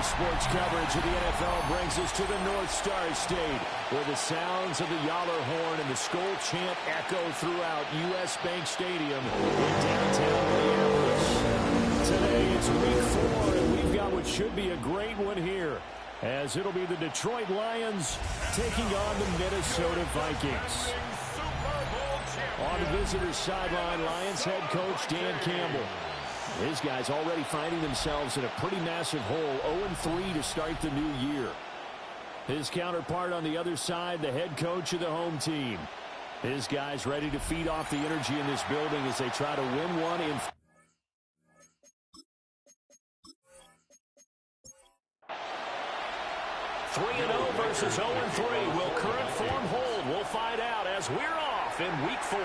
Sports coverage of the NFL brings us to the North Star State, where the sounds of the Yawler horn and the Skol chant echo throughout U.S. Bank Stadium in downtown Minneapolis. Today it's week 4, and we've got what should be a great one here, as it'll be the Detroit Lions taking on the Minnesota Vikings. On the visitor's sideline, Lions head coach Dan Campbell. His guys already finding themselves in a pretty massive hole, 0-3 to start the new year. His counterpart on the other side, the head coach of the home team. His guys ready to feed off the energy in this building as they try to win one in 3-0 versus 0-3. Will current form hold? We'll find out as we're off in week 4.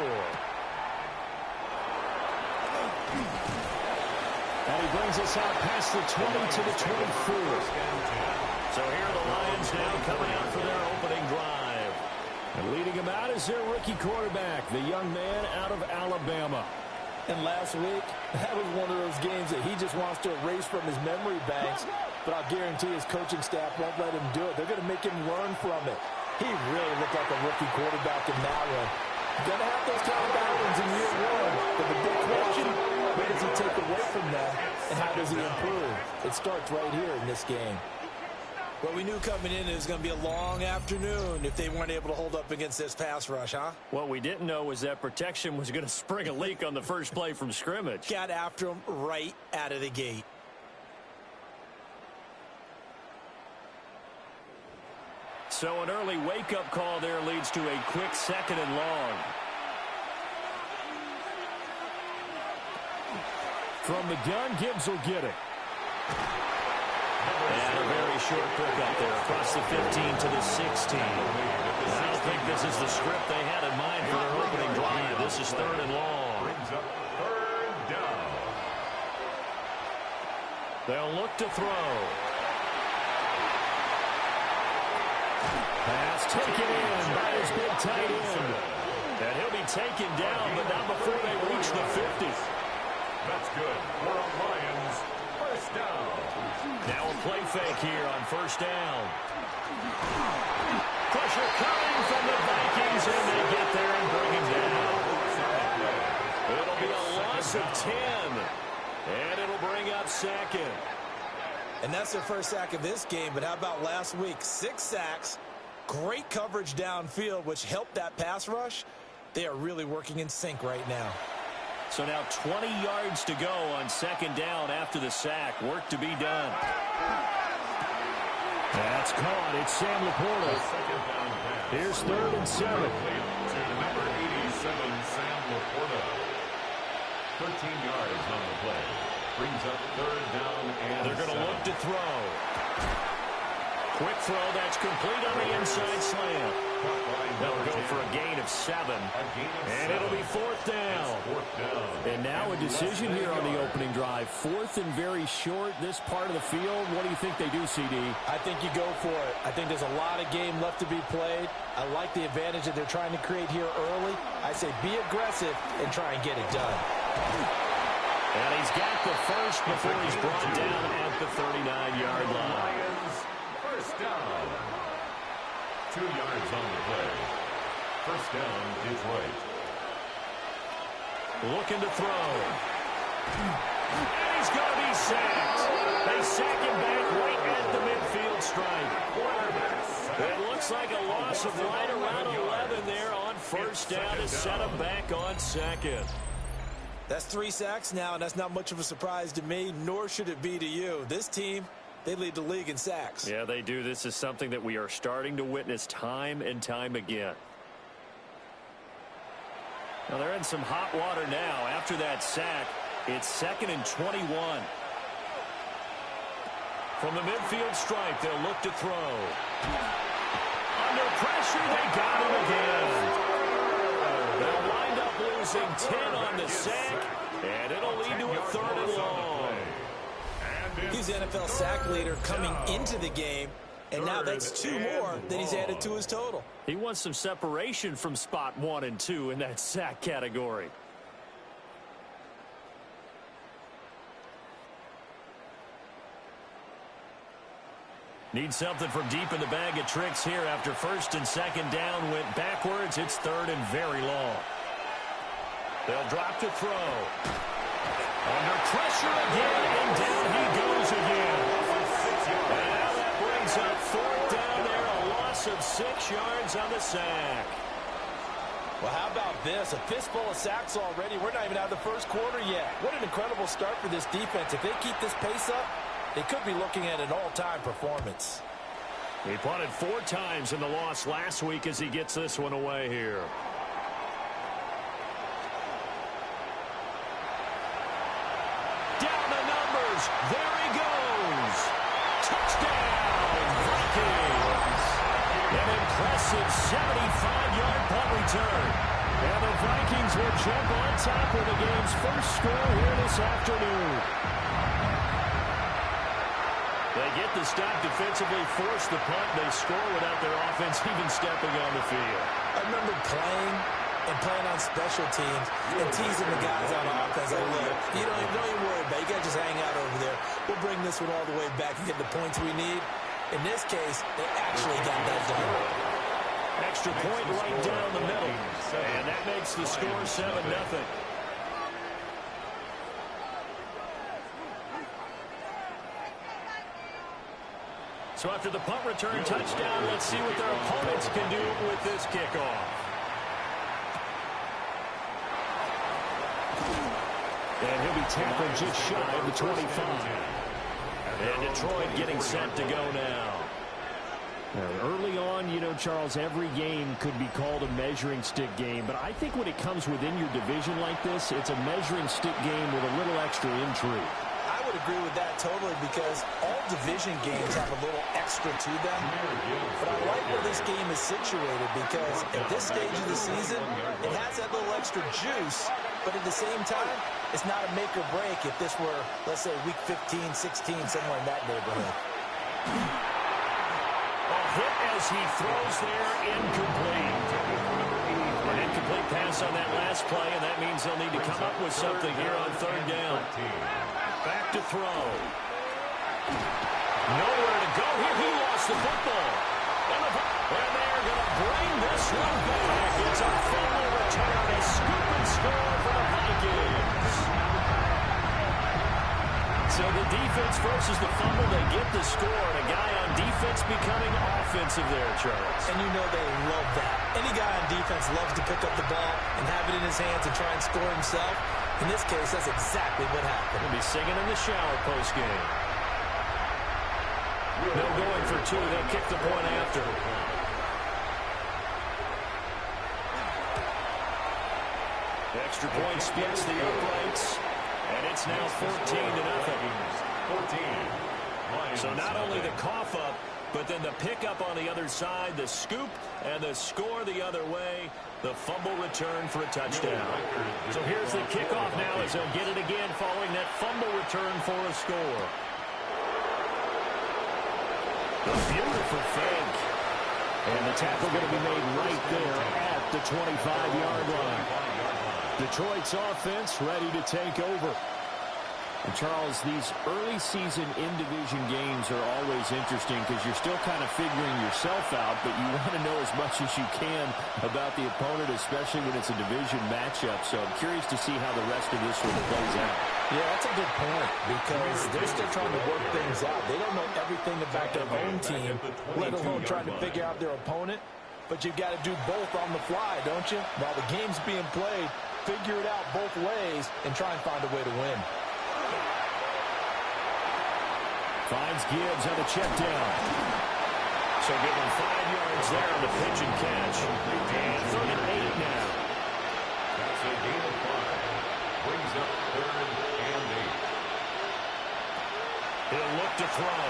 And he brings us out past the 20 to the 24. So here are the Lions now coming out for their opening drive. And leading him out is their rookie quarterback, the young man out of Alabama. And last week, that was one of those games that he just wants to erase from his memory banks. But I'll guarantee his coaching staff won't let him do it. They're going to make him learn from it. He really looked like a rookie quarterback in that one. Going to have those kind of battles in year 1. But the big question, what does he take away from that, and how does he improve? It starts right here in this game. Well, we knew coming in it was going to be a long afternoon if they weren't able to hold up against this pass rush, huh? What we didn't know was that protection was going to spring a leak on the first play from scrimmage. Got after him right out of the gate. So an early wake-up call there leads to a quick 2nd and long. From the gun, Gibbs will get it. And a very short pickup there across the 15 to the 16. I don't think this is the script they had in mind for their opening drive. This is 3rd and long. They'll look to throw. Pass taken in by his big tight end. And he'll be taken down, but not before they reach the 50. That's good for a Lions first down. Now a play fake here on 1st down. Pressure coming from the Vikings, and they get there and bring him down. It'll be a loss of 10, and it'll bring up 2nd. And that's their first sack of this game, but how about last week? 6 sacks, great coverage downfield, which helped that pass rush. They are really working in sync right now. So now 20 yards to go on 2nd down after the sack. Work to be done. That's caught. It's Sam Laporta. Here's 3rd and 7. To number 87, Sam Laporta. 13 yards on the play. Brings up 3rd down and they're going to look to throw. Quick throw. That's complete on the inside slant. They'll go for a gain of 7. And it'll be 4th down. And now a decision here on the opening drive. 4th and very short, this part of the field. What do you think they do, CD? I think you go for it. I think there's a lot of game left to be played. I like the advantage that they're trying to create here early. I say be aggressive and try and get it done. And he's got the first before he's brought down at the 39-yard line. First down. 2 yards on the play. First down, Detroit. Looking to throw. And he's going to be sacked. They sack him back right at the midfield stripe. It looks like a loss of right around 11 there on 1st down to set him back on 2nd. That's 3 sacks now, and that's not much of a surprise to me, nor should it be to you. This team, they lead the league in sacks. Yeah, they do. This is something that we are starting to witness time and time again. Now they're in some hot water now. After that sack, it's 2nd and 21. From the midfield stripe, they'll look to throw. Under pressure, they got him again. They'll wind up losing 10 on the sack, and it'll lead to a 3rd and long. He's the NFL sack leader coming into the game, and now that's 2 more that he's added to his total. He wants some separation from spot 1 and 2 in that sack category. Need something from deep in the bag of tricks here after first and second down went backwards. It's third and very long. They'll drop to throw. Under pressure again, and down he goes again. And now that brings up fourth down there, a loss of 6 yards on the sack. Well, how about this? A fistful of sacks already. We're not even out of the first quarter yet. What an incredible start for this defense. If they keep this pace up, they could be looking at an all-time performance. He punted 4 times in the loss last week as he gets this one away here. Down the numbers. There he goes. Touchdown, Vikings. An impressive 75-yard punt return. And the Vikings will jump on top of the game's first score here this afternoon. They get the stop defensively, force the punt. They score without their offense even stepping on the field. I remember playing on special teams and teasing the guys on offense. Like, look, don't even worry about it. You got to just hang out over there. We'll bring this one all the way back and get the points we need. In this case, they actually got that done. Extra point right down the middle. And that makes the score 7-0. So after the punt return touchdown, let's see what their opponents can do with this kickoff. And he'll be tackled just shy of the 25. And Detroit getting set to go now. Early on, you know, Charles, every game could be called a measuring stick game. But I think when it comes within your division like this, it's a measuring stick game with a little extra intrigue. I would agree with that totally because all division games have a little extra to them. But I like where this game is situated because at this stage of the season, it has that little extra juice. But at the same time, it's not a make or break if this were, let's say, week 15, 16, somewhere in that neighborhood. A hit as he throws there, incomplete. An incomplete pass on that last play, and that means they'll need to come up with something here on third down. Back to throw. Nowhere to go here. He lost the football. And they're going to bring this one back. It's a fumble return, a scoop and score for the Vikings. So the defense forces the fumble. They get the score. And a guy on defense becoming offensive there, Charles. And you know they love that. Any guy on defense loves to pick up the ball and have it in his hands and try and score himself. In this case, that's exactly what happened. He'll be singing in the shower post-game. No going for 2. They'll kick the point after. Extra point splits the uprights. And it's now 14-0. 14. So not only the cough up, but then the pickup on the other side, the scoop, and the score the other way. The fumble return for a touchdown. So here's the kickoff now as they'll get it again following that fumble return for a score. A beautiful fake. And the tackle going to be made right there at the 25-yard line. Detroit's offense ready to take over. And Charles, these early season in-division games are always interesting because you're still kind of figuring yourself out, but you want to know as much as you can about the opponent, especially when it's a division matchup. So I'm curious to see how the rest of this one plays out. Yeah, that's a good point because they're still trying to work things out. They don't know everything about their own team, let alone trying to figure out their opponent. But you've got to do both on the fly, don't you? While the game's being played, figure it out both ways and try and find a way to win. Finds Gibbs on the check down. So give him 5 yards there on the pitch and catch. And 3rd and 8 now. That's a gain of 5. Brings up 3rd and 8. He'll look to throw.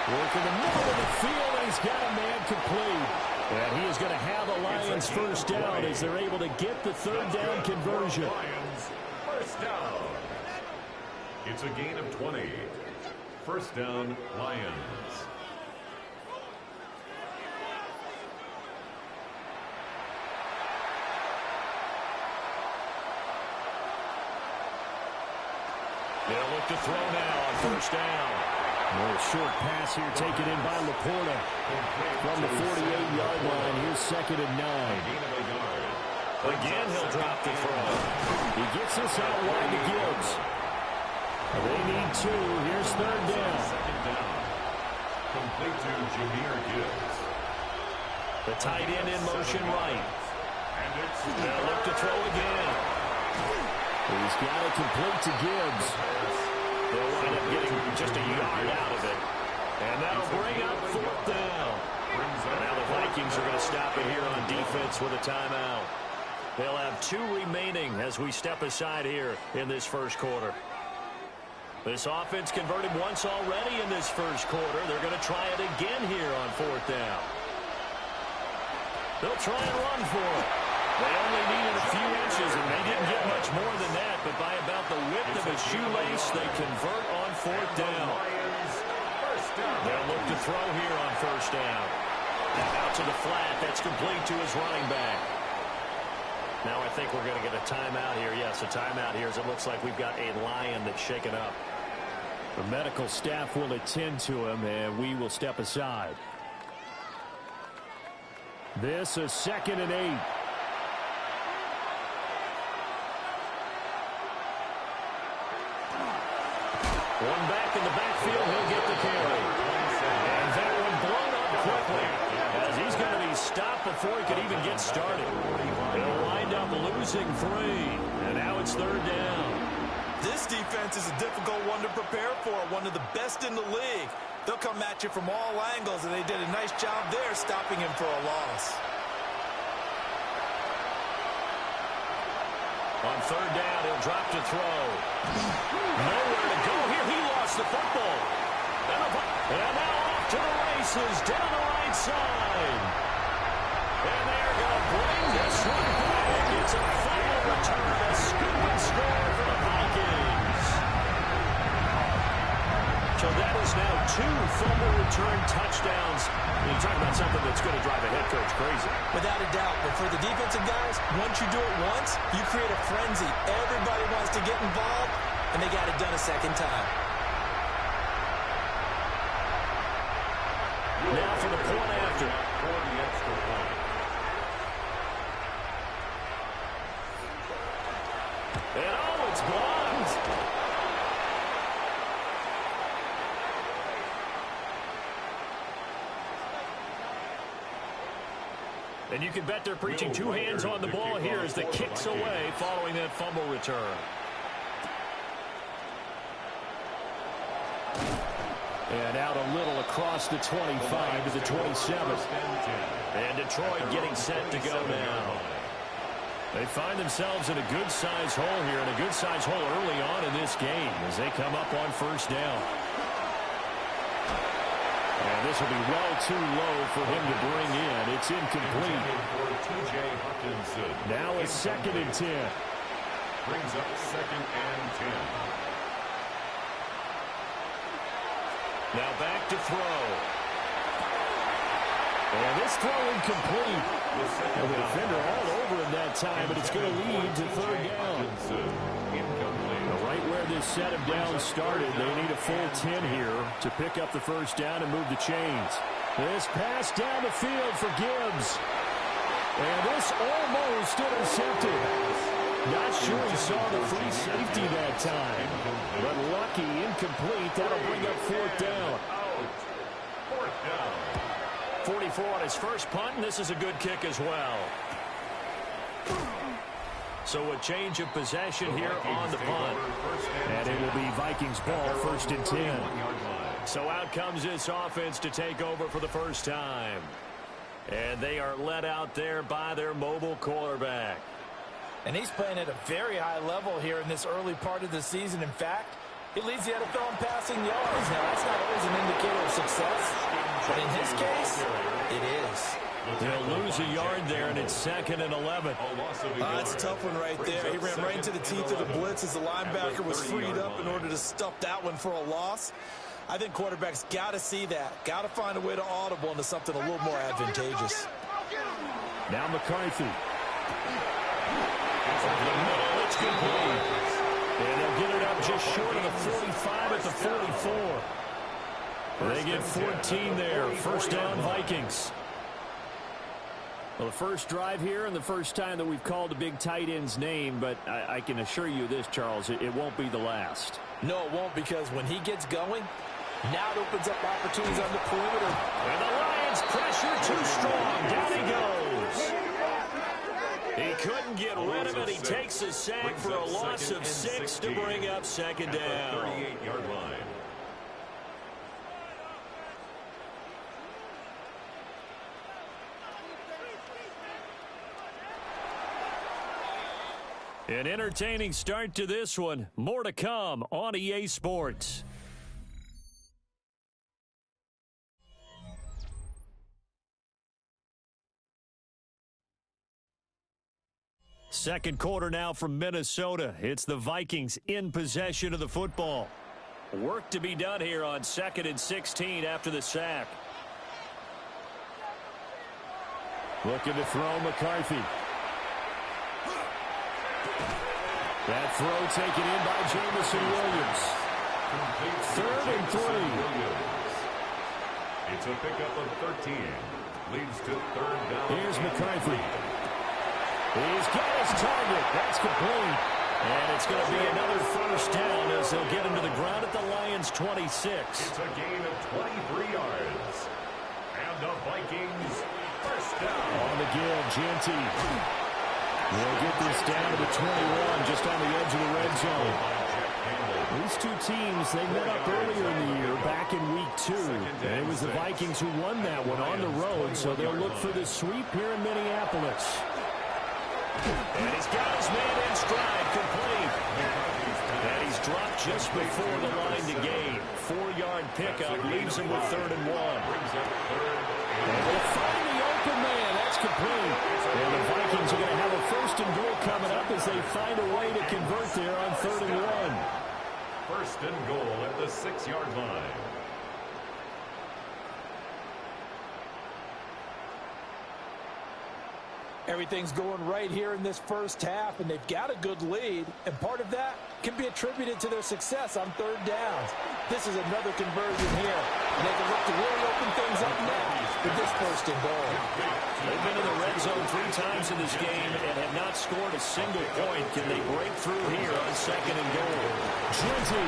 Work in the middle of the field, and he's got a man complete. And he is going to have a Lions first down as they're able to get the 3rd down conversion. Lions first down. It's a gain of 20. First down, Lions. They'll look to throw now on first down. A short pass here taken in by Laporta. From the 48-yard line, here's 2nd and 9. Again, he'll drop the throw. He gets this out wide to Gibbs. They need 2. Here's 3rd down. Second down. Complete to Jahmyr Gibbs. The tight end in motion right. And it's They'll look to throw again. He's got it complete to Gibbs. They'll wind up getting just a yard out of it. And that'll bring up 4th down. And now the Vikings are going to stop it here on defense with a timeout. They'll have 2 remaining as we step aside here in this first quarter. This offense converted once already in this first quarter. They're going to try it again here on 4th down. They'll try and run for it. They only needed a few inches, and they didn't get much more than that. But by about the width of a shoelace, they convert on 4th down. They'll look to throw here on 1st down. Out to the flat. That's complete to his running back. Now I think we're going to get a timeout here. Yes, a timeout here as it looks like we've got a lion that's shaken up. The medical staff will attend to him, and we will step aside. This is 2nd and 8. One back in the backfield, he'll get the carry. And that one blown up quickly as he's going to be stopped before he could even get started. He'll wind up losing 3. And now it's 3rd down. This defense is a difficult one to prepare for, one of the best in the league. They'll come at you from all angles, and they did a nice job there stopping him for a loss. On 3rd down, he'll drop to throw. Nowhere to go here. He lost the football. And now off to the races down the right side. And they're going to bring this one back. It's a final return, a scoop and score for the Vikings. So that is now 2 fumble return touchdowns. You talk about something that's going to drive a head coach crazy. Without a doubt. But for the defensive guys, once you do it once, you create a frenzy. Everybody wants to get involved, and they got it done a second time. Now for the point after. For the extra point. And oh, it's blocked. And you can bet they're preaching 2 hands on the ball here as the kick's away following that fumble return. And out a little across the 25 to the 27. And Detroit getting set to go now. They find themselves in a good-sized hole here, and a good-sized hole early on in this game as they come up on 1st down. And this will be well too low for him to bring in. It's incomplete. Now it's 2nd and 10. Brings up 2nd and 10. Now back to throw. And this throw incomplete. And the defender all over him that time, but it's going to lead to 3rd down. Right where this set of downs started, they need a full 10 here to pick up the 1st down and move the chains. This pass down the field for Gibbs. And this almost intercepted. Not sure he saw the free safety that time. But lucky, incomplete. That'll bring up 4th down. 44 on his first punt, and this is a good kick as well. So a change of possession here on the punt. And it will be Vikings ball, 1st and 10. So out comes this offense to take over for the first time. And they are led out there by their mobile quarterback. And he's playing at a very high level here in this early part of the season. In fact, he leads the NFL in passing yards. Now, that's not always an indicator of success, but in his case, it is. They'll lose a yard there, and it's 2nd and 11. That's a tough one right there. He ran right into the teeth of the blitz as the linebacker was freed up in order to stuff that one for a loss. I think quarterbacks got to see that. Got to find a way to audible into something a little more advantageous. Now McCarthy. It's complete. And they'll get it up just short of the 45 at the 44. They get 14 there. First down, Vikings. Well, the first drive here and the first time that we've called a big tight end's name, but I can assure you this, Charles, it won't be the last. No, it won't, because when he gets going, now it opens up opportunities on the perimeter. And the Lions pressure too strong. Down he goes. He couldn't get rid of it. He takes a sack for a loss of 6 to bring up second down. 38-yard line. An entertaining start to this one. More to come on EA Sports. Second quarter now from Minnesota. It's the Vikings in possession of the football. Work to be done here on 2nd and 16 after the sack. Looking to throw McCarthy. That throw taken in by Jamison Williams. 3rd and 3. It's a pickup of 13. Leads to 3rd down. Here's McCarthy. He's got his target. That's complete. And it's going to be another first down as they'll get him to the ground at the Lions' 26. It's a gain of 23 yards. And the Vikings first down. On the give, Genty. We'll get this down to the 21, just on the edge of the red zone. These two teams, they met up earlier in the year, back in week 2. And it was the Vikings who won that one on the road, so they'll look for the sweep here in Minneapolis. And he's got his man in stride, complete. And he's dropped just before the line to gain. 4-yard pickup leaves him with 3rd and 1. And they'll find the open man. That's complete. And the Vikings are going to have a 1st and goal coming up as they find a way to convert there on 3rd and 1. 1st and goal at the 6-yard line. Everything's going right here in this first half, and they've got a good lead, and part of that can be attributed to their success on 3rd downs. This is another conversion here, and they can look to really open things up now with this 1st and goal. They've been in the red zone 3 times in this game and have not scored a single point. Can they break through here on 2nd and goal? Genty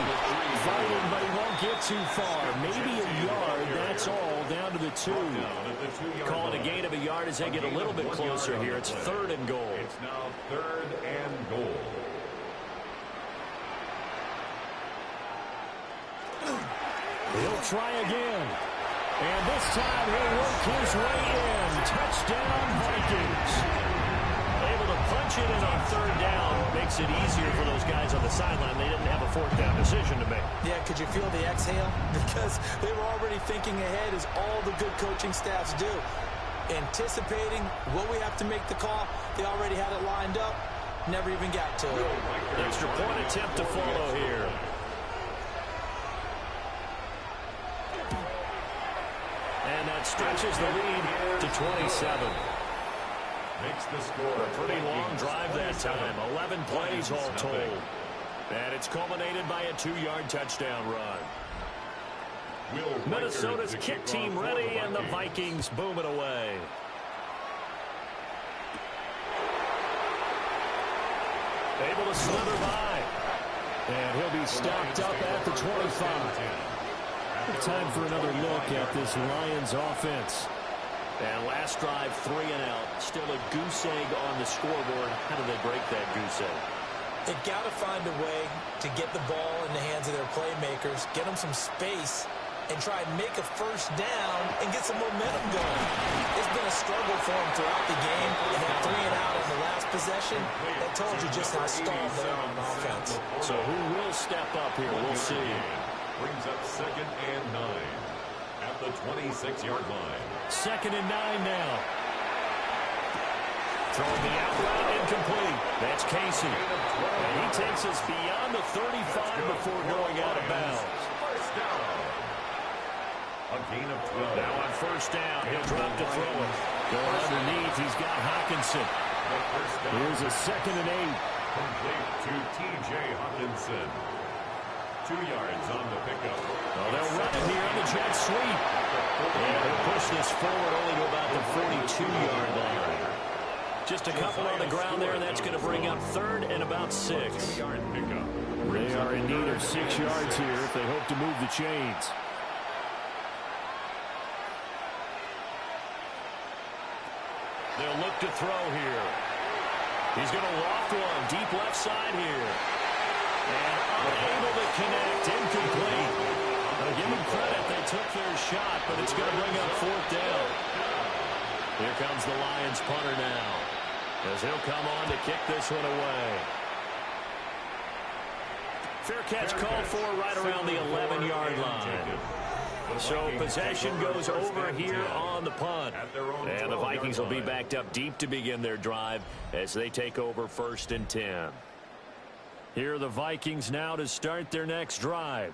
fighting, but he won't get too far. Maybe a yard, that's all, down to the 2. Calling a gain of a yard as they get a little bit closer here. It's 3rd and goal. It's now 3rd and goal. He'll try again. And this time he'll work his way in. Touchdown, Vikings. Able to punch it in on 3rd down. Makes it easier for those guys on the sideline. They didn't have a 4th down decision to make. Yeah, could you feel the exhale? Because they were already thinking ahead, as all the good coaching staffs do. Anticipating, will we have to make the call? They already had it lined up. Never even got to it. Extra point attempt to follow here. And that stretches the lead to 27. Makes the score. A pretty long drive that time. 11 plays all told. And it's culminated by a 2-yard touchdown run. Minnesota's kick team ready, and the Vikings boom it away. Able to slither by. And he'll be stopped up at the 25. Time for another look at this Lions offense. And last drive, 3 and out. Still a goose egg on the scoreboard. How do they break that goose egg? They've got to find a way to get the ball in the hands of their playmakers, get them some space, and try and make a 1st down and get some momentum going. It's been a struggle for them throughout the game, and that 3 and out on the last possession, that told you just how stalled they are on offense. So who will step up here? We'll see. Brings up 2nd and 9 at the 26-yard line. 2nd and 9 now. Throwing the out route incomplete. That's Casey. And he takes us beyond the 35 before going out of bounds. First down. A gain of 12. Now on 1st down, he'll drop to throw it. Going underneath, he's got Hockenson. Here's a 2nd and 8. Complete to T.J. Hockenson. 2 yards on the pickup. Well, they'll run it here on the jet sweep. And they'll push this forward only to about the 42-yard line. Just a couple on the ground there, and that's going to bring up 3rd and about 6. 2-yard pickup. They are in need of 6 yards here if they hope to move the chains. They'll look to throw here. He's going to loft one deep left side here. And unable to connect, incomplete. Now give them credit, they took their shot, but it's going to bring up 4th down. Here comes the Lions punter now, as he'll come on to kick this one away. Fair catch called for right around the 11-yard line. So possession goes over here on the punt. And the Vikings will be backed up deep to begin their drive as they take over 1st and 10. Here are the Vikings now to start their next drive.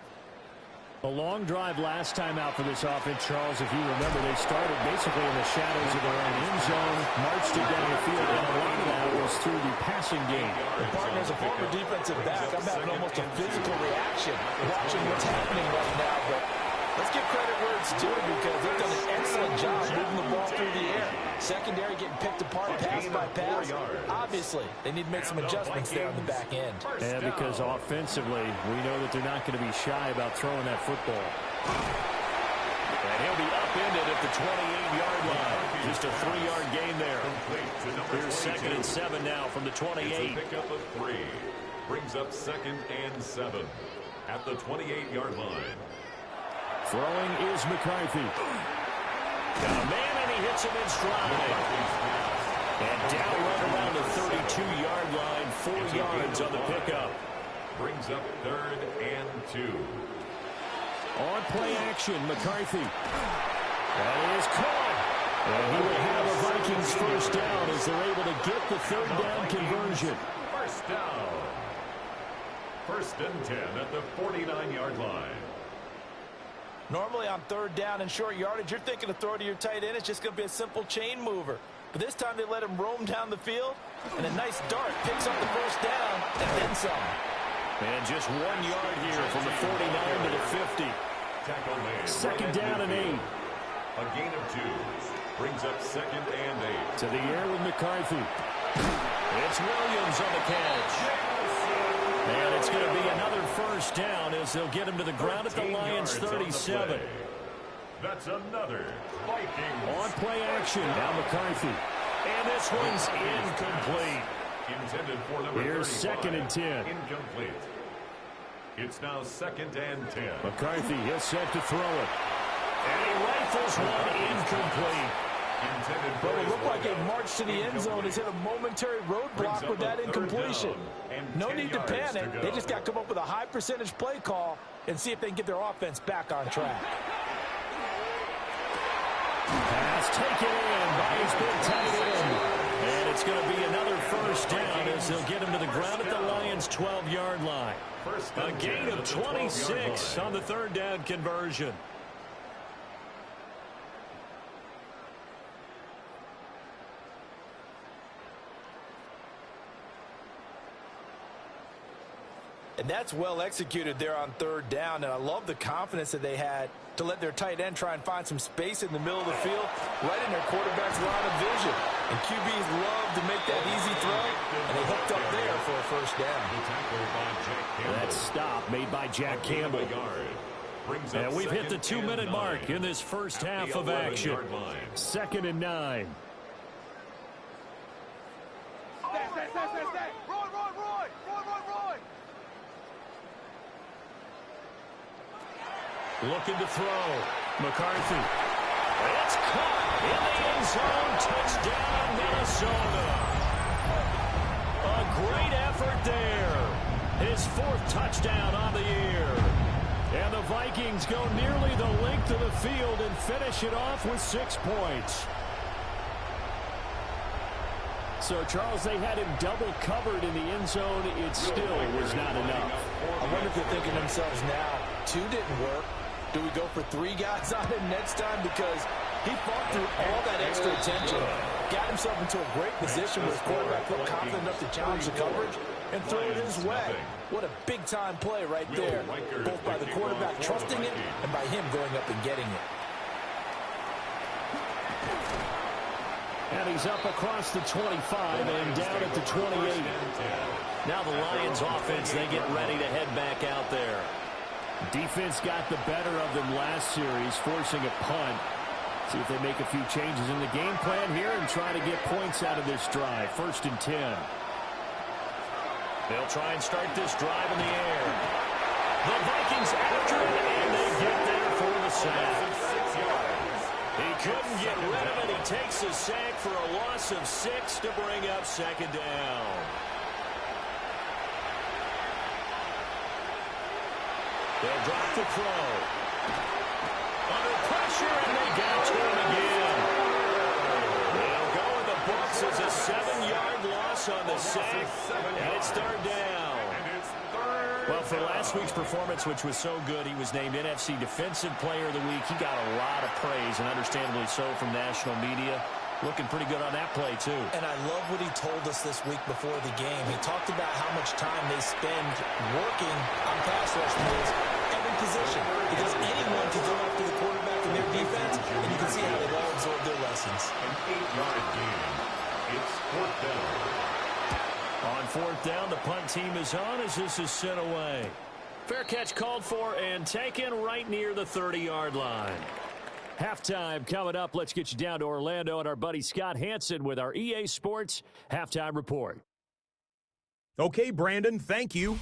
A long drive last time out for this offense, Charles. If you remember, they started basically in the shadows of their own end zone, marched it down the field, and a lot of that was through the passing game. The partner is a former defensive back. I'm having almost a physical reaction watching what's happening right now. But let's give credit where it's due because they've done an excellent job moving the ball through the air. Secondary getting picked apart pass by pass. Obviously, they need to make some adjustments there on the back end. Yeah, because offensively, we know that they're not going to be shy about throwing that football. And he'll be upended at the 28-yard line. Just a 3-yard gain there. Here's 2nd and 7 now from the 28. Pickup of 3 brings up 2nd and 7 at the 28-yard line. Throwing is McCarthy. Got a man, and he hits him in stride. And down right around the 32-yard line, 4 yards on the pickup. Brings up 3rd and 2. On play action, McCarthy. That is caught. And he will have a Vikings 1st down as they're able to get the 3rd down conversion. 1st down. 1st and 10 at the 49-yard line. Normally on 3rd down and short yardage, you're thinking to throw to your tight end. It's just going to be a simple chain mover. But this time they let him roam down the field, and a nice dart picks up the 1st down and then some. And just 1 yard here from the 49 to the 50. Tackle made. 2nd down and 8. A gain of 2 brings up 2nd and 8. To the air with McCarthy. It's Williams on the catch. And it's going to be another 1st down as they'll get him to the ground at the Lions 37. That's another Viking. On play action, now McCarthy. And this one's incomplete. Intended for number Here's 35. 2nd and 10. Incomplete. It's now 2nd and 10. McCarthy, he'll set to throw it. And he rifles one incomplete. But it looked like a march to the end zone has hit a momentary roadblock with that incompletion. No need to panic. They just got to come up with a high percentage play call and see if they can get their offense back on track. Pass taken in by his big tight end. And it's going to be another 1st down as they'll get him to the ground at the Lions' 12-yard line. A gain of 26 on the 3rd down conversion. And that's well executed there on 3rd down. And I love the confidence that they had to let their tight end try and find some space in the middle of the field, right in their quarterback's line of vision. And QBs love to make that easy throw, and they hooked up there for a 1st down. That stop made by Jack Campbell. And we've hit the 2-minute mark in this first half of action. 2nd and 9. Looking to throw. McCarthy. It's caught in the end zone. Touchdown, Minnesota. A great effort there. His 4th touchdown on the year. And the Vikings go nearly the length of the field and finish it off with 6 points. So, Charles, they had him double covered in the end zone. It still was not enough. I wonder if they're thinking to themselves now, 2 didn't work. Do we go for 3 guys on him next time? Because he fought through all that extra attention, got himself into a great position where his quarterback felt confident enough to challenge the coverage, and throw it his way. What a big-time play right there, both by the quarterback trusting it and by him going up and getting it. And he's up across the 25 and down at the 28. Now the Lions offense, they get ready to head back out there. Defense got the better of them last series, forcing a punt. See if they make a few changes in the game plan here and try to get points out of this drive. 1st and 10. They'll try and start this drive in the air. The Vikings after it, and they get there for the sack. He couldn't get rid of it. He takes a sack for a loss of 6 to bring up 2nd down. They'll drop the throw. Under pressure, and they got to him again. They'll go in the books as a 7-yard loss on the sack, and it's 3rd down. Well, for last week's performance, which was so good, he was named NFC Defensive Player of the Week. He got a lot of praise, and understandably so, from national media. Looking pretty good on that play, too. And I love what he told us this week before the game. He talked about how much time they spend working on pass rush moves, every position, because anyone can go after the quarterback in their defense, and you can see how they've all absorbed their lessons. An 8-yard gain. It's 4th down. On 4th down, the punt team is on as this is sent away. Fair catch called for and taken right near the 30-yard line. Halftime coming up. Let's get you down to Orlando and our buddy Scott Hansen with our EA Sports Halftime Report. Okay, Brandon, thank you.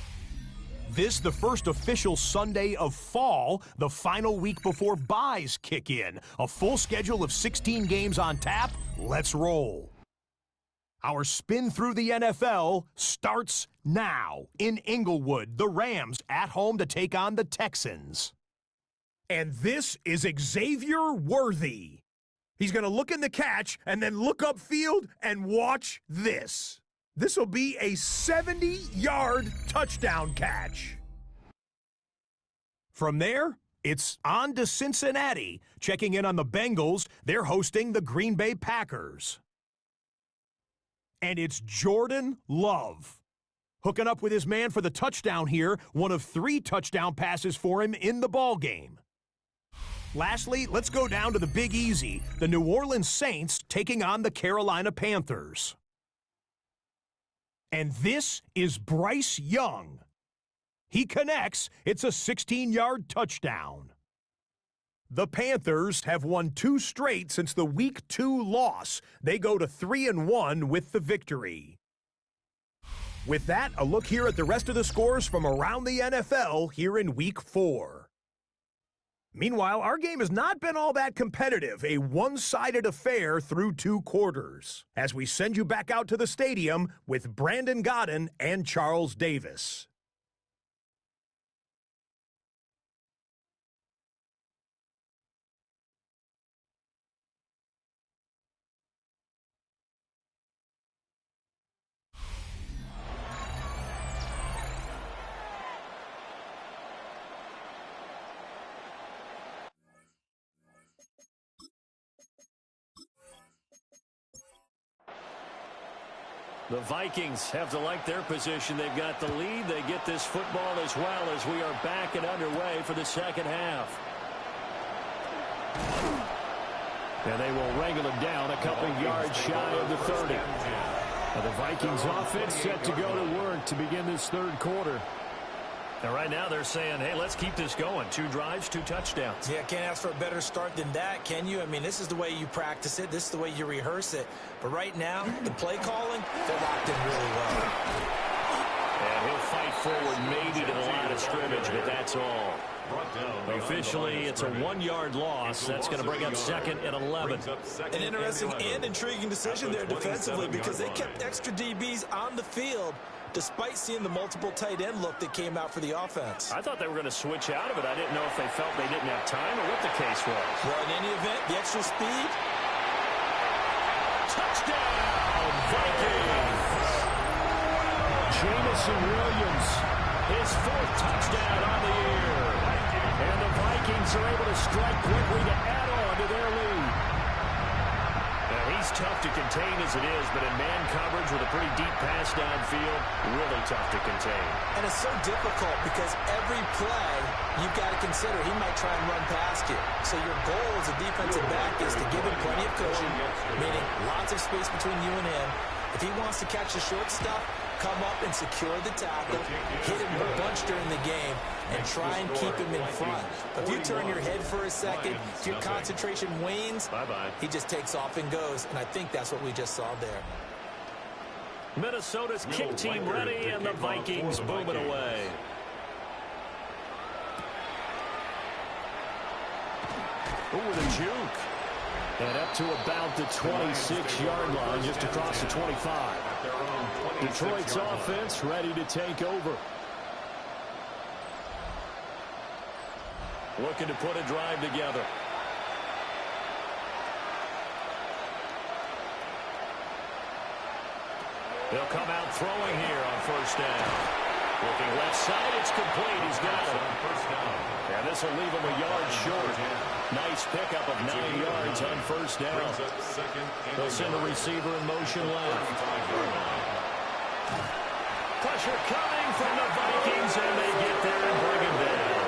This the first official Sunday of fall, the final week before byes kick in. A full schedule of 16 games on tap. Let's roll. Our spin through the NFL starts now. In Inglewood, the Rams at home to take on the Texans. And this is Xavier Worthy. He's going to look in the catch and then look upfield and watch this. This will be a 70-yard touchdown catch. From there, it's on to Cincinnati. Checking in on the Bengals, they're hosting the Green Bay Packers. And it's Jordan Love. Hooking up with his man for the touchdown here, one of 3 touchdown passes for him in the ballgame. Lastly, let's go down to the Big Easy, the New Orleans Saints taking on the Carolina Panthers. And this is Bryce Young. He connects. It's a 16-yard touchdown. The Panthers have won 2 straight since the Week 2 loss. They go to 3-1 with the victory. With that, a look here at the rest of the scores from around the NFL here in Week 4. Meanwhile, our game has not been all that competitive, a one-sided affair through 2 quarters, as we send you back out to the stadium with Brandon Godden and Charles Davis. The Vikings have to like their position. They've got the lead. They get this football as well as we are back and underway for the second half. And they will wrangle him down a couple yards shy of the 30. Now the Vikings offense set to go to work to begin this 3rd quarter. And right now they're saying, hey, let's keep this going. 2 drives, 2 touchdowns. Yeah, can't ask for a better start than that, can you? I mean, this is the way you practice it. This is the way you rehearse it. But right now, the play calling, they're locked in really well. And he'll fight forward maybe to the line of scrimmage, but that's all. Officially, it's a 1-yard loss. That's going to bring up 2nd and 11. An interesting and intriguing decision there defensively because they kept extra DBs on the field despite seeing the multiple tight end look that came out for the offense. I thought they were going to switch out of it. I didn't know if they felt they didn't have time or what the case was. Well, in any event, the extra speed. Touchdown, Vikings! Jamison Williams, his 4th touchdown on the year. And the Vikings are able to strike quickly to add on to their lead. And he he's tough to contain as it is, but in man coverage with a pretty deep pass downfield, really tough to contain. And it's so difficult because every play you've got to consider he might try and run past you. So your goal as a defensive back is to give him plenty of cushion, meaning lots of space between you and him. If he wants to catch the short stuff, come up and secure the tackle, hit him a bunch during the game, and try and keep him in front. But if you turn your head for a second, if your concentration wanes, he just takes off and goes, and I think that's what we just saw there. Minnesota's kick team ready, and the Vikings boom it away. Ooh, with a juke. And up to about the 26-yard line, just across the 25. Detroit's offense ready to take over. Looking to put a drive together. They'll come out throwing here on first down. Looking left side, it's complete. He's got it. First down. And this will leave him a yard short. Nice pickup of 9 yards on first down. They'll send a receiver in motion left. Pressure coming from the Vikings, and they get there and bring him down.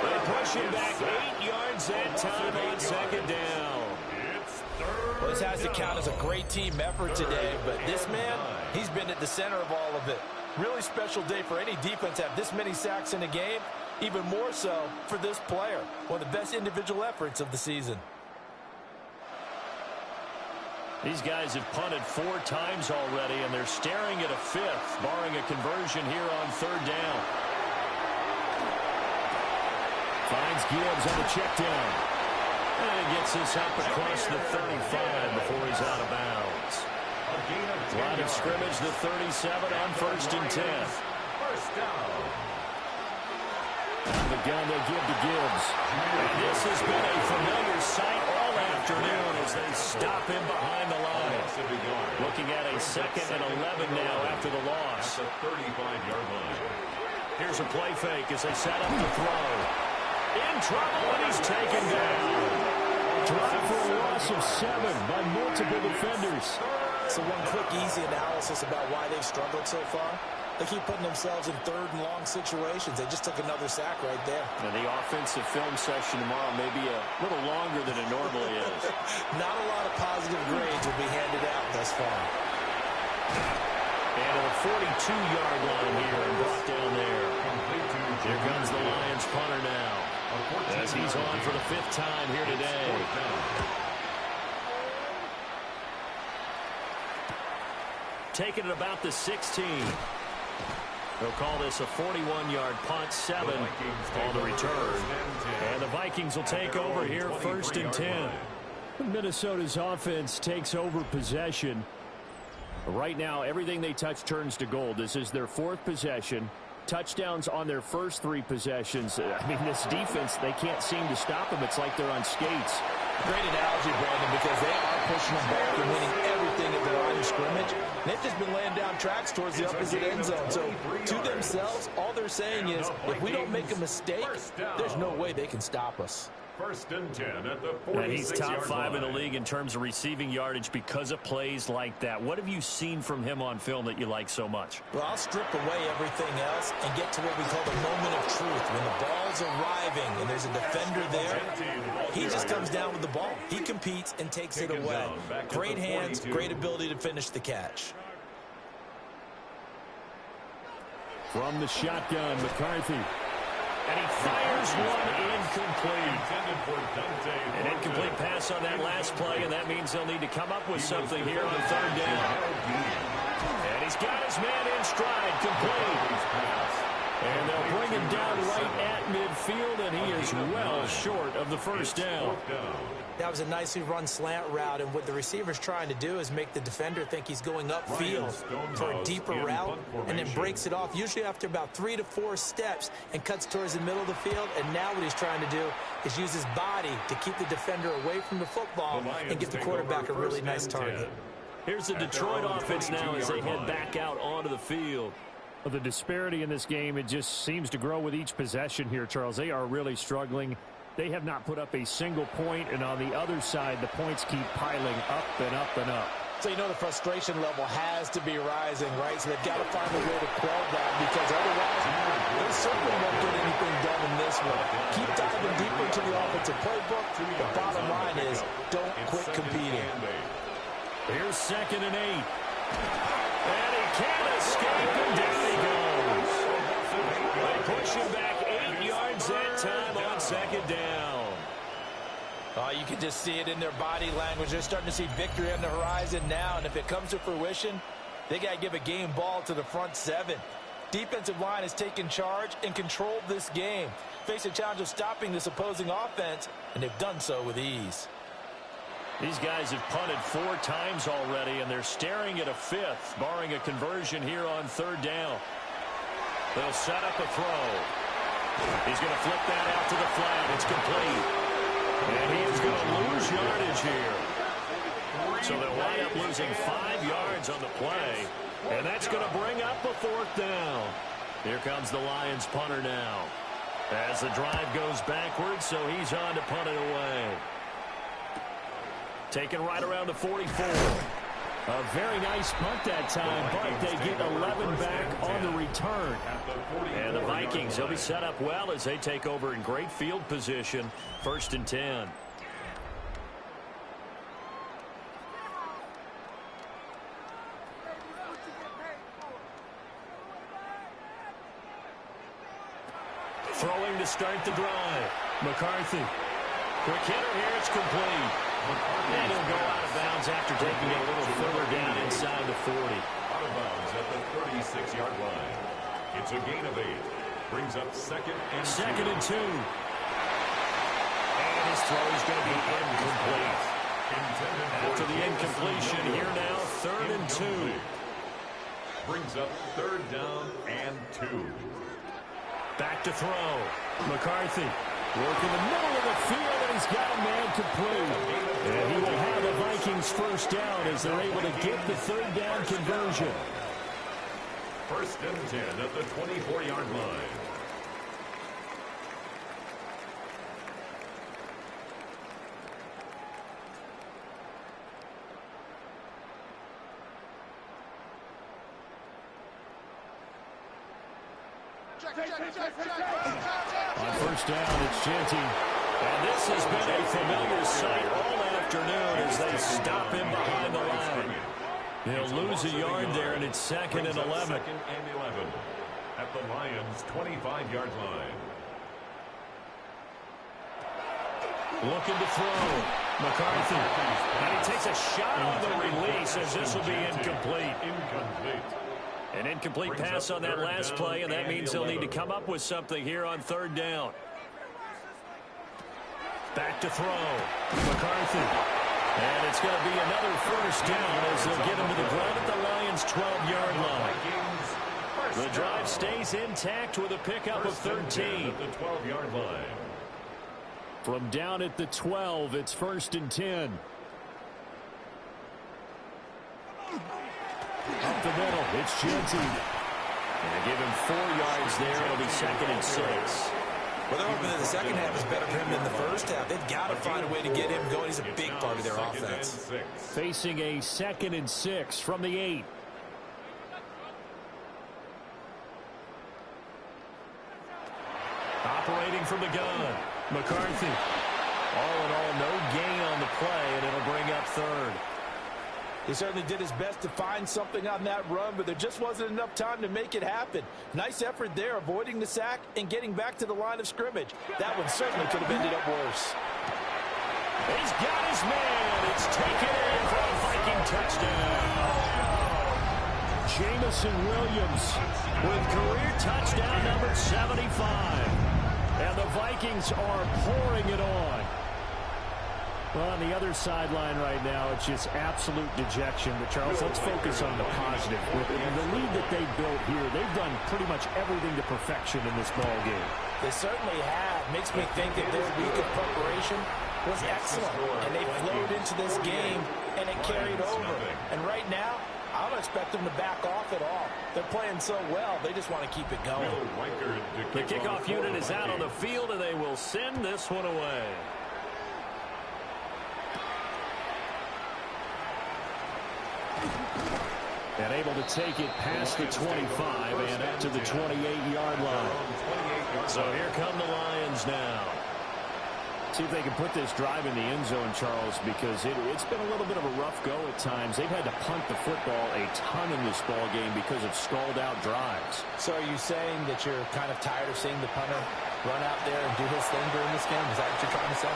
They push him back 8 yards that time on second down. Well, this has to count as a great team effort today, but this man, he's been at the center of all of it. Really special day for any defense to have this many sacks in a game, even more so for this player. One of the best individual efforts of the season. These guys have punted 4 times already, and they're staring at a 5th, barring a conversion here on third down. Finds Gibbs on the check down. And he gets this up across the 35 before he's out of bounds. Line of scrimmage, the 37 on first and 10. First down. And the gun they give to Gibbs. And this has been a familiar sight all afternoon as they stop him behind the line. Looking at a 2nd and 11 now after the loss. At the 35-yard line. Here's a play fake as they set up the throw. In trouble, and he's taken down. Drive for a loss of 7 by multiple defenders. So one quick, easy analysis about why they've struggled so far. They keep putting themselves in 3rd and long situations. They just took another sack right there. And the offensive film session tomorrow may be a little longer than it normally is. Not a lot of positive grades will be handed out thus far. And a 42-yard line here and brought down there. Here comes the Lions punter now, as he's on for the 5th time here today. Taking it about the 16. They'll call this a 41-yard punt, 7 on the return. And the Vikings will take over here, 1st and 10. Minnesota's offense takes over possession. Right now, everything they touch turns to gold. This is their 4th possession. Touchdowns on their first 3 possessions. I mean, this defense, they can't seem to stop them. It's like they're on skates. Great analogy, Brandon, because they are pushing them back and winning everything at the line of scrimmage. They've just been laying down tracks towards the opposite end zone. So to themselves, all they're saying is, if we don't make a mistake, there's no way they can stop us. 1st and 10 at the 46-yard line. He's top 5 in the league in terms of receiving yardage because of plays like that. What have you seen from him on film that you like so much? Well, I'll strip away everything else and get to what we call the moment of truth. When the ball's arriving and there's a defender there, he just comes down with the ball. He competes and takes it away. Great hands, great ability to finish the catch. From the shotgun, McCarthy. And he fires one incomplete. An incomplete pass on that last play, and that means they'll need to come up with something here on 3rd down. And he's got his man in stride, complete. And they'll bring him down right at midfield, and he is well short of the 1st down. That was a nicely run slant route, and what the receiver's trying to do is make the defender think he's going upfield for a deeper route, and then breaks it off, usually after about 3 to 4 steps, and cuts towards the middle of the field. And now what he's trying to do is use his body to keep the defender away from the football and give the quarterback a really nice target. Here's the Detroit offense now as they head back out onto the field. Well, the disparity in this game, it just seems to grow with each possession here, Charles. They are really struggling. They have not put up a single point, and on the other side, the points keep piling up and up and up. So you know the frustration level has to be rising, right? So they've got to find a way to quell that, because otherwise they certainly won't get anything done in this one. Keep diving deeper into the offensive playbook. The bottom line is don't quit competing. Here's 2nd and 8. And he can't escape, and down he goes. They push him back 8 yards that time on 2nd down. Oh, you can just see it in their body language. They're starting to see victory on the horizon now, and if it comes to fruition, they got to give a game ball to the front 7. Defensive line has taken charge and controlled this game. Face a challenge of stopping this opposing offense, and they've done so with ease. These guys have punted 4 times already, and they're staring at a 5th, barring a conversion here on 3rd down. They'll set up a throw. He's going to flip that out to the flat. It's complete. And he is going to lose yardage here. So they'll wind up losing 5 yards on the play, and that's going to bring up a 4th down. Here comes the Lions punter now. As the drive goes backwards, so he's on to punt it away. Taken right around the 44. A very nice punt that time, but they get 11 back on the return. And the Vikings, they'll be set up well as they take over in great field position. 1st and 10. Throwing to start the drive. McCarthy. Quick hitter here, it's complete. And he'll go out of bounds after taking it a little further down inside the 40. Out of bounds at the 36-yard line. It's a gain of 8. Brings up 2nd and 2. 2nd and 2. And his throw is going to be incomplete. After the incompletion, here now, 3rd and 2. Brings up 3rd down and 2. Back to throw. McCarthy working the middle of the field, and he's got a man complete. And he will have the Vikings 1st down as they're able to get the 3rd down conversion. 1st and 10 at the 24-yard line. On 1st down, it's Genty. And this has been a familiar sight all afternoon as they stop him behind the line. He'll lose a yard there, and it's 2nd and 11. 2nd and 11 at the Lions' 25-yard line. Looking to throw. McCarthy. And he takes a shot on the release as this will be incomplete. An incomplete pass on that last play, and that means they'll need to come up with something here on 3rd down. Back to throw. McCarthy. And it's going to be another 1st down as they'll get him to the ground at the Lions' 12-yard line. The drive stays intact with a pickup of 13. At the 12-yard line. From down at the 12, it's 1st and 10. Up the middle, it's Genty. And they give him 4 yards there. It'll be 2nd and 6. Well, they're hoping that the second half is better for him than the first half. They've got to find a way to get him going. He's a big part of their offense. Facing a 2nd and 6 from the 8. Operating from the gun. McCarthy. All in all, no gain on the play, and it'll bring up 3rd. He certainly did his best to find something on that run, but there just wasn't enough time to make it happen. Nice effort there, avoiding the sack and getting back to the line of scrimmage. That one certainly could have ended up worse. He's got his man. It's taken in for a Viking touchdown. Jamison Williams with career touchdown number 75. And the Vikings are pouring it on. Well, on the other sideline right now, it's just absolute dejection. But, Charles, let's focus on the positive. With the lead that they built here, they've done pretty much everything to perfection in this ball game. They certainly have. Makes me think that their week of preparation was excellent. And they flowed into this game, and it carried over. And right now, I don't expect them to back off at all. They're playing so well, they just want to keep it going. The kickoff unit is out on the field, and they will send this one away. And able to take it past the 25 and up to the 28-yard line. So here come the Lions now. See if they can put this drive in the end zone, Charles, because it's been a little bit of a rough go at times. They've had to punt the football a ton in this ball game because of stalled-out drives. So are you saying that you're kind of tired of seeing the punter run out there and do his thing during this game? Is that what you're trying to say?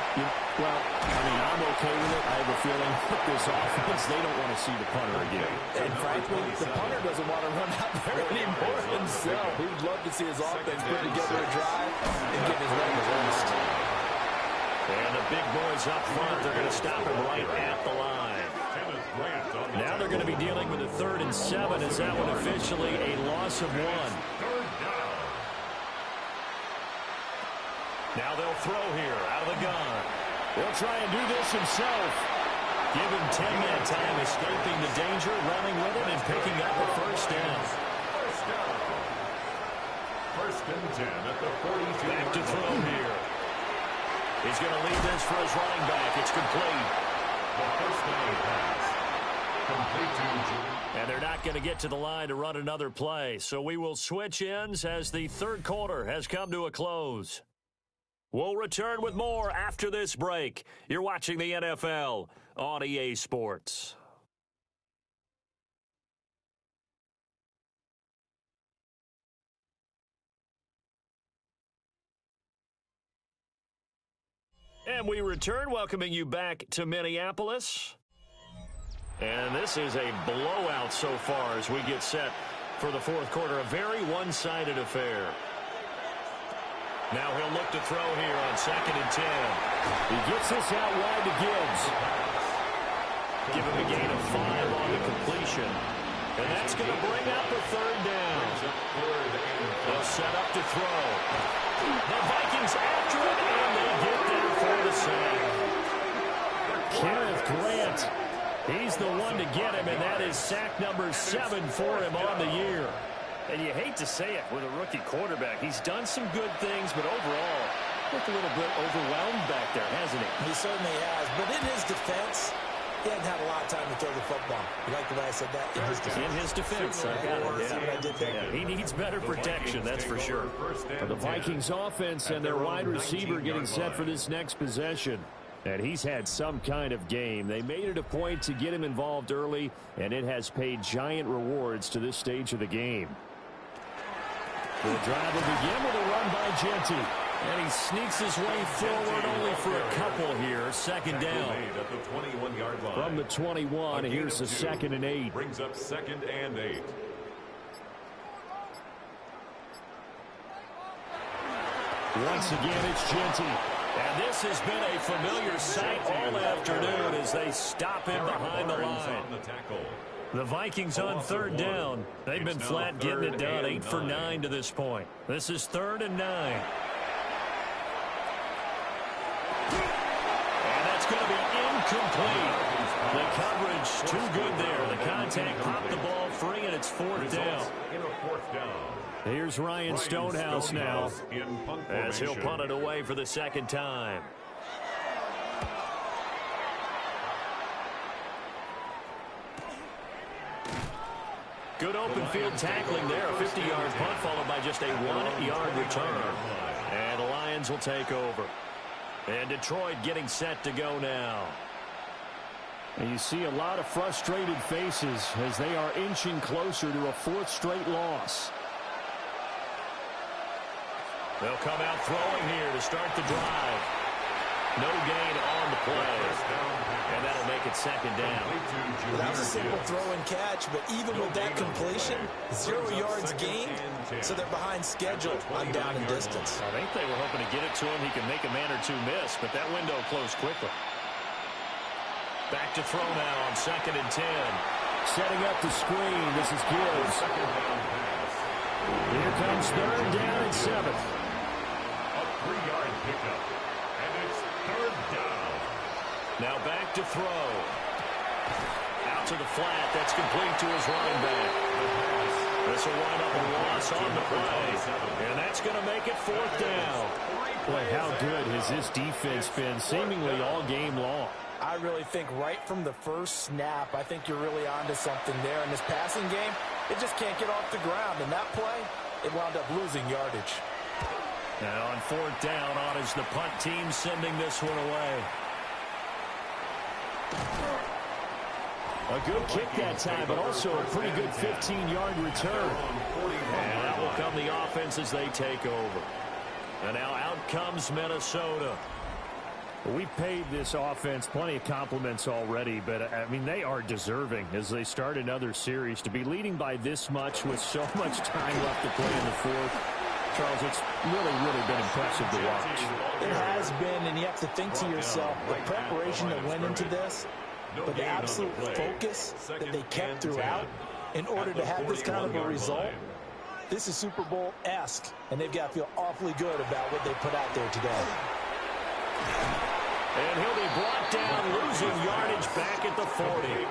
Well, I mean, I'm okay with it. I have a feeling with this offense, they don't want to see the punter again. And frankly, the punter doesn't want to run out there anymore himself. He would love to see his offense put together a drive and get his legs released. And the big boys up front, they're going to stop him right at the line. Now they're going to be dealing with a 3rd and 7 as that one officially a loss of 1. Now they'll throw here out of the gun. He'll try and do this himself. Give him 10 that time, escaping the danger, running with it, and picking up a first down. First and 10 at the 42. Back to throw here. He's going to lead this for his running back. It's complete. The first down pass. Complete to. And they're not going to get to the line to run another play. So we will switch ends as the third quarter has come to a close. We'll return with more after this break. You're watching the NFL on EA Sports. And we return, welcoming you back to Minneapolis. And this is a blowout so far as we get set for the fourth quarter. A very one-sided affair. Now he'll look to throw here on 2nd and 10. He gets this out wide to Gibbs. Give him a gain of 5 on the completion. And that's going to bring up a 3rd down. They'll set up to throw. The Vikings after it, and they get there for the sack. Kenneth Grant. He's the one to get him, and that is sack number 7 for him on the year. And you hate to say it with a rookie quarterback. He's done some good things, but overall, looked a little bit overwhelmed back there, hasn't he? He certainly has. But in his defense, he hasn't had a lot of time to throw the football. You like the way I said that? In his defense. In his defense, I got it. See what I did there? Yeah, he needs better protection, that's for sure. For the Vikings offense and their wide receiver getting set for this next possession. And he's had some kind of game. They made it a point to get him involved early, and it has paid giant rewards to this stage of the game. The drive will begin with a run by Genty. And he sneaks his way forward only for a couple here. 2nd down. At the 21-yard line. From the 21, here's the 2nd and 8. Brings up 2nd and 8. Once again, it's Genty. And this has been a familiar sight all afternoon as they stop him behind the line. The Vikings on 3rd down. They've been flat getting it done. 8 for 9 to this point. This is 3rd and 9. And that's going to be incomplete. The coverage too good there. The contact popped the ball free, and it's 4th down. Here's Ryan Stonehouse now as he'll punt it away for the 2nd time. Good open field tackling there. A 50-yard punt followed by just a 1-yard return. And the Lions will take over. And Detroit getting set to go now. And you see a lot of frustrated faces as they are inching closer to a 4th straight loss. They'll come out throwing here to start the drive. No gain on the play. And that'll make it 2nd down. Well, that was a simple throw and catch, but even with that completion, 0 yards gained, so they're behind schedule on down and distance. I think they were hoping to get it to him. He can make a man or two miss, but that window closed quickly. Back to throw now on 2nd and 10. Setting up the screen. This is Gibbs. Here comes 3rd down and 7. A 3-yard pickup. And it's 3rd down. Now back to throw. Out out to the flat. That's complete to his running back. This will wind up a loss on the play. And that's going to make it 4th down. Boy, how good has this defense been seemingly all game long? I really think right from the first snap, I think you're really onto something there. In this passing game, it just can't get off the ground. And that play, it wound up losing yardage. And on 4th down, on is the punt team sending this one away. A good kick that time, but also a pretty good 15-yard return. And that will come the offense as they take over. And now out comes Minnesota. We've paid this offense plenty of compliments already, but, I mean, they are deserving as they start another series. To be leading by this much with so much time left to play in the 4th, Charles, it's really, really been impressive to watch. It has been, and you have to think to yourself, the preparation that went into this, but the absolute focus that they kept throughout in order to have this kind of a result, this is Super Bowl-esque, and they've got to feel awfully good about what they put out there today. And he'll be brought down, losing yardage back at the 40.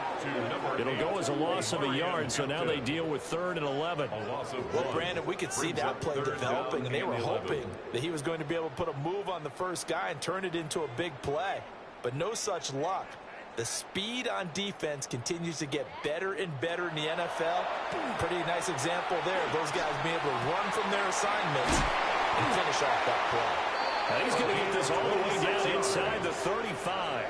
It'll go as a loss of a yard, so now they deal with 3rd and 11. Well, Brandon, we could see that play developing, and they were hoping that he was going to be able to put a move on the first guy and turn it into a big play. But no such luck. The speed on defense continues to get better and better in the NFL. Pretty nice example there. Those guys being able to run from their assignments and finish off that play. And he's going to get this all the way down inside the 35.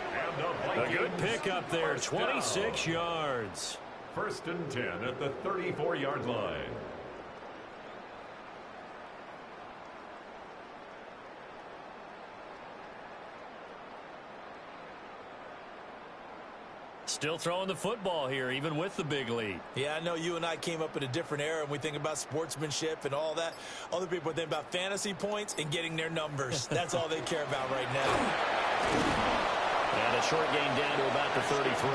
A good pickup there, 26 yards. 1st and 10 at the 34-yard line. Still throwing the football here, even with the big lead. Yeah, I know you and I came up in a different era, and we think about sportsmanship and all that. Other people think about fantasy points and getting their numbers. That's all they care about right now. And a short gain down to about the 33.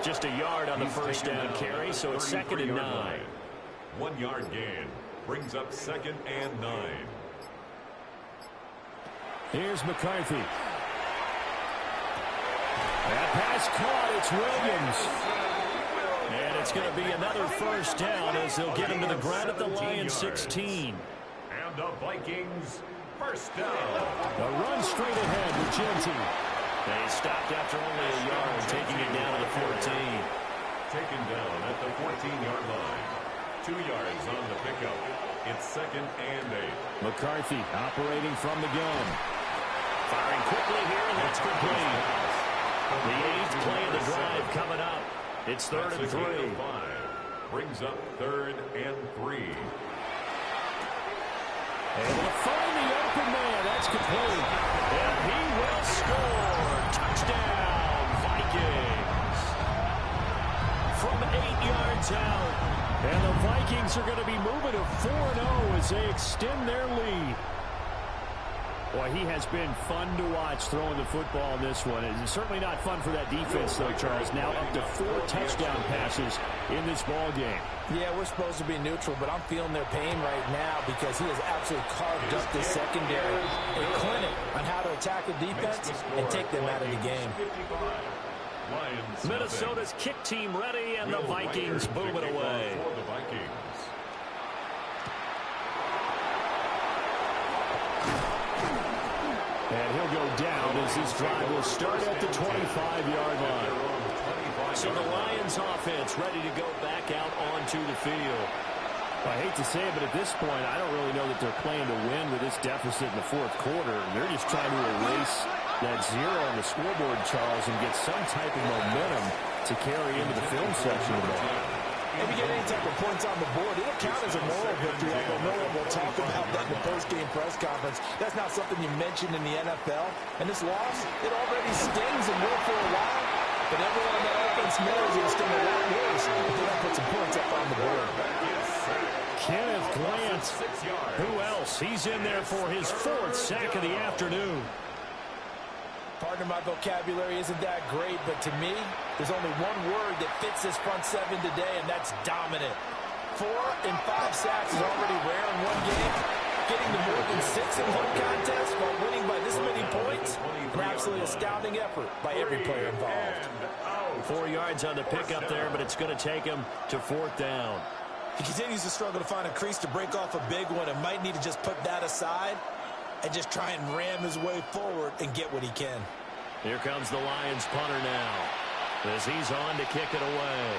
Just a yard on the first down carry, so it's 2nd and 9. 1 yard gain brings up 2nd and 9. Here's McCarthy. That pass caught. It's Williams. And it's going to be another first down as they'll get him to the ground at the Lions 16. And the Vikings first down. A run straight ahead with Genty. They stopped after only a yard, taking it down to the 14. Taken down at the 14-yard line. 2 yards on the pickup. It's 2nd and 8. McCarthy operating from the gun. Firing quickly here, and that's complete. The 8th play of the drive coming up. It's 3rd and 3. Brings up 3rd and 3. Able to find the open man. That's complete. And he will score. Touchdown, Vikings. From 8 yards out. And the Vikings are going to be moving to 4-0 as they extend their lead. Boy, he has been fun to watch throwing the football in this one. It's certainly not fun for that defense, though, Charles. Now up to 4 touchdown passes in this ball game. Yeah, we're supposed to be neutral, but I'm feeling their pain right now because he has absolutely carved up this secondary. A clinic on how to attack the defense and take them out of the game. Minnesota's kick team ready, and the Vikings boom it away. And he'll go down as this drive will start at the 25-yard line. So the Lions offense ready to go back out onto the field. I hate to say it, but at this point, I don't really know that they're playing to win with this deficit in the 4th quarter. They're just trying to erase that 0 on the scoreboard, Charles, and get some type of momentum to carry into the film section of the ball. If you get any type of points on the board, it'll count as a moral victory, although no one will talk about that in the post-game press conference. That's not something you mentioned in the NFL. And this loss, it already stings and will for a while. But everyone on that offense knows it'll sting a lot worse if they don't put some points up on the board. Kenneth Grant. Who else? He's in there for his 4th sack of the afternoon. Pardon my vocabulary isn't that great, but to me, there's only one word that fits this front 7 today, and that's dominant. 4 and 5 sacks is already rare in one game. Getting to more than 6 in one contest while winning by this many points, an absolute Obviously a scouting effort by every player involved. 4 yards on the pickup there, but it's going to take him to 4th down. He continues to struggle to find a crease to break off a big one and might need to just put that aside and just try and ram his way forward and get what he can. Here comes the Lions punter now as he's on to kick it away.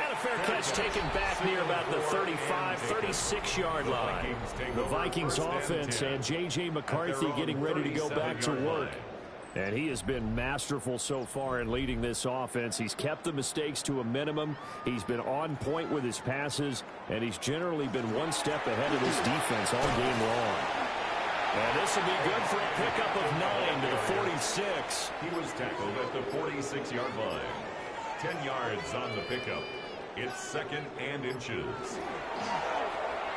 And a fair catch taken back near about the 35, 36-yard line. The Vikings offense and J.J. McCarthy getting ready to go back to work. And he has been masterful so far in leading this offense. He's kept the mistakes to a minimum. He's been on point with his passes, and he's generally been one step ahead of this defense all game long. And this will be good for a pickup of 9 to the 46. He was tackled at the 46-yard line. 10 yards on the pickup. It's 2nd and inches.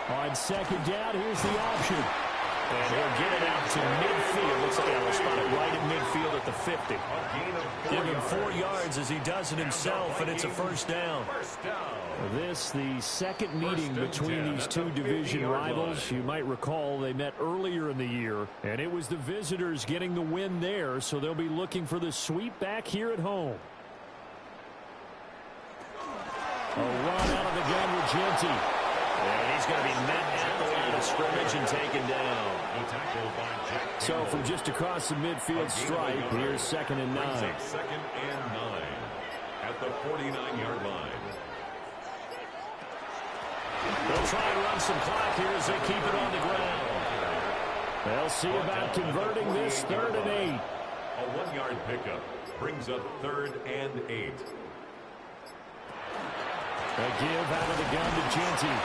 On 2nd down, here's the option. And he'll get it out to midfield. Looks like he'll spot it right in midfield at the 50. Give him 4 yards as he does it himself, and it's a 1st down. This, the second meeting between these two division rivals. You might recall they met earlier in the year, and it was the visitors getting the win there, so they'll be looking for the sweep back here at home. A run out of the gun with Genty. And he's going to be met at the line of scrimmage and taken down. So from just across the midfield stripe, here's 2nd and 9. 2nd and 9 at the 49-yard line. They'll try and run some clock here as they keep it on the ground. They'll see about converting this 3rd and 8. A 1-yard pickup brings up 3rd and 8. A give out of the gun to Genty.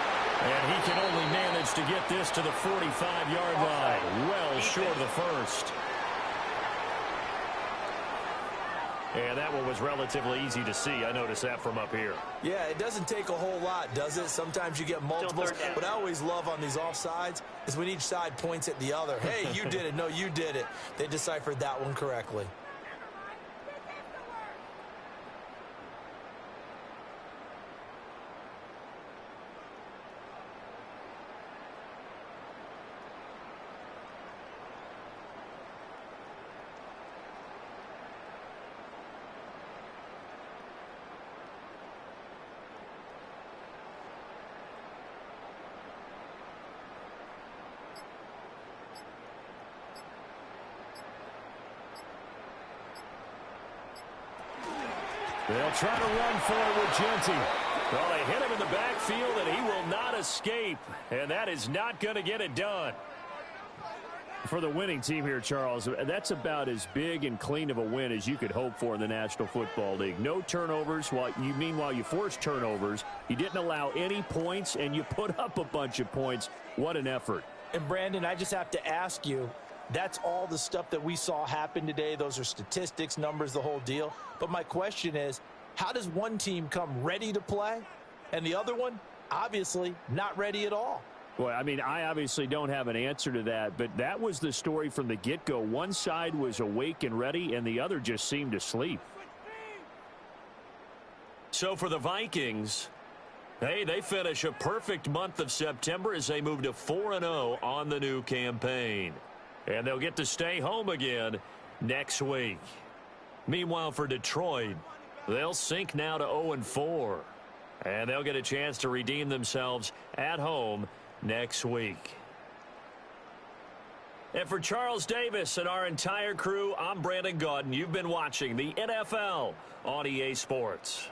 And he can only manage to get this to the 45-yard line. Well short of the 1st. And that one was relatively easy to see. I noticed that from up here. Yeah, it doesn't take a whole lot, does it? Sometimes you get multiples. What I always love on these offsides is when each side points at the other. Hey, you did it. No, you did it. They deciphered that one correctly. They'll try to run for it with Genty. Well, they hit him in the backfield, and he will not escape. And that is not going to get it done. For the winning team here, Charles, that's about as big and clean of a win as you could hope for in the National Football League. No turnovers. Meanwhile, you forced turnovers. You didn't allow any points, and you put up a bunch of points. What an effort. And, Brandon, I just have to ask you, that's all the stuff that we saw happen today. Those are statistics, numbers, the whole deal. But my question is, how does one team come ready to play and the other one, obviously, not ready at all? Well, I mean, I obviously don't have an answer to that, but that was the story from the get-go. One side was awake and ready, and the other just seemed to sleep. So for the Vikings, hey, they finish a perfect month of September as they move to 4-0 on the new campaign. And they'll get to stay home again next week. Meanwhile, for Detroit, they'll sink now to 0-4. And they'll get a chance to redeem themselves at home next week. And for Charles Davis and our entire crew, I'm Brandon Gaudin. You've been watching the NFL on EA Sports.